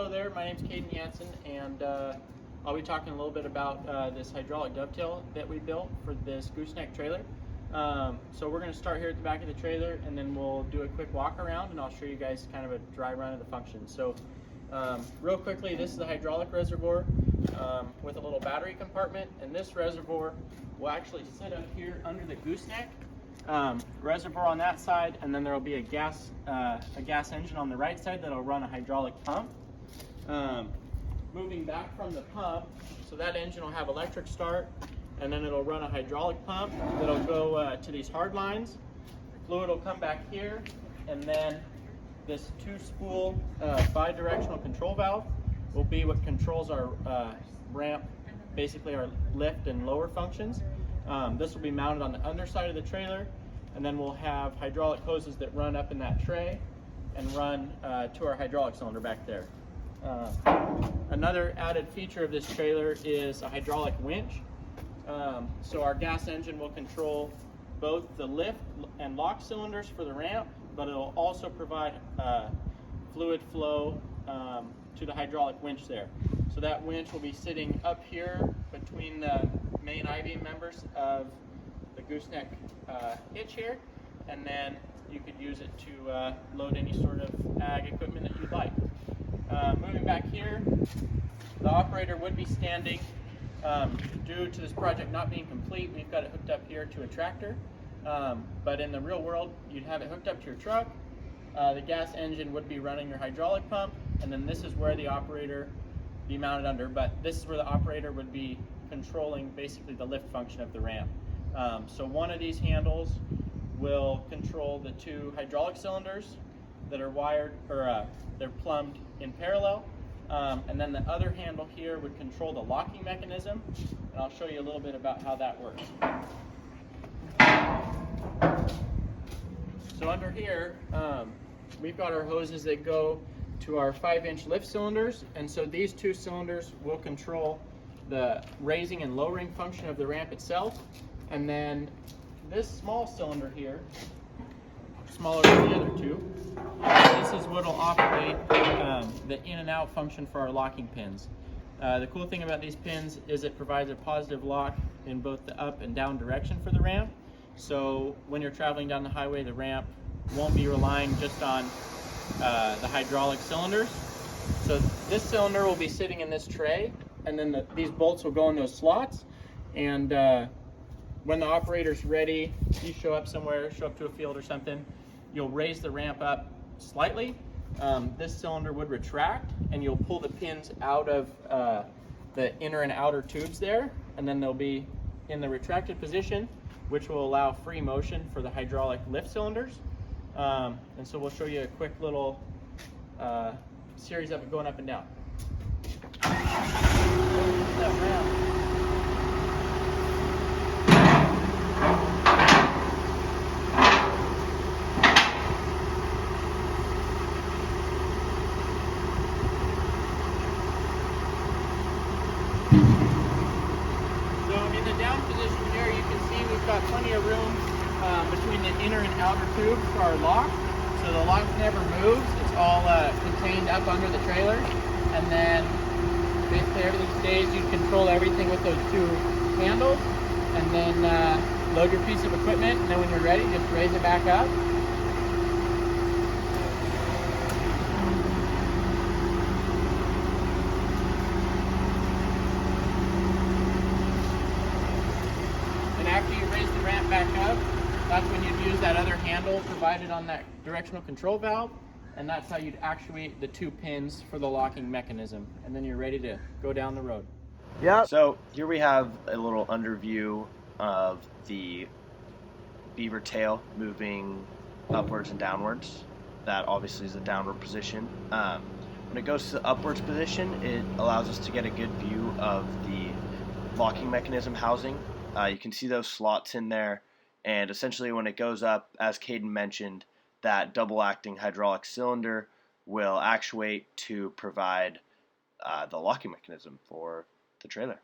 Hello there, my name's Caden Jansen, and I'll be talking a little bit about this hydraulic dovetail that we built for this gooseneck trailer. So we're going to start here at the back of the trailer, and then we'll do a quick walk around, and I'll show you guys kind of a dry run of the function. So real quickly, this is the hydraulic reservoir with a little battery compartment, and this reservoir will actually sit up here under the gooseneck. Reservoir on that side, and then there will be a gas engine on the right side that'll run a hydraulic pump. Moving back from the pump, so that engine will have electric start, and then it'll run a hydraulic pump that'll go to these hard lines. Fluid will come back here, and then this two-spool bi-directional control valve will be what controls our ramp, basically our lift and lower functions. This will be mounted on the underside of the trailer, and then we'll have hydraulic hoses that run up in that tray and run to our hydraulic cylinder back there. Another added feature of this trailer is a hydraulic winch. So our gas engine will control both the lift and lock cylinders for the ramp, but it will also provide fluid flow to the hydraulic winch there. So that winch will be sitting up here between the main I-beam members of the gooseneck hitch here, and then you could use it to load any sort of ag equipment that you'd like. Moving back here, the operator would be standing. Due to this project not being complete, we've got it hooked up here to a tractor, but in the real world you'd have it hooked up to your truck. The gas engine would be running your hydraulic pump, and then this is where the operator be mounted under, but this is where the operator would be controlling basically the lift function of the ramp. So one of these handles will control the two hydraulic cylinders that are wired, or they're plumbed in parallel, and then the other handle here would control the locking mechanism, and I'll show you a little bit about how that works. So under here, we've got our hoses that go to our 5-inch lift cylinders, and so these two cylinders will control the raising and lowering function of the ramp itself, and then this small cylinder here, smaller than the other two, this is what will operate the in and out function for our locking pins. The cool thing about these pins is it provides a positive lock in both the up and down direction for the ramp, so when you're traveling down the highway, the ramp won't be relying just on the hydraulic cylinders. So this cylinder will be sitting in this tray, and then these bolts will go in those slots, and when the operator's ready, you show up somewhere, show up to a field or something, you'll raise the ramp up slightly. This cylinder would retract, and you'll pull the pins out of the inner and outer tubes there, and then they'll be in the retracted position, which will allow free motion for the hydraulic lift cylinders. And so we'll show you a quick little series of it going up and down. So in the down position here, you can see we've got plenty of room between the inner and outer tubes for our lock. So the lock never moves. It's all contained up under the trailer. And then basically everything stays. You control everything with those two handles. And then load your piece of equipment. And then when you're ready, just raise it back up. And after you raise the ramp back up, that's when you'd use that other handle provided on that directional control valve, and that's how you'd actuate the two pins for the locking mechanism, and then you're ready to go down the road. Yeah. So here we have a little underview of the beaver tail moving upwards and downwards. That obviously is the downward position. When it goes to the upwards position, it allows us to get a good view of the locking mechanism housing. You can see those slots in there. And essentially when it goes up, as Caden mentioned, that double-acting hydraulic cylinder will actuate to provide the locking mechanism for the trailer.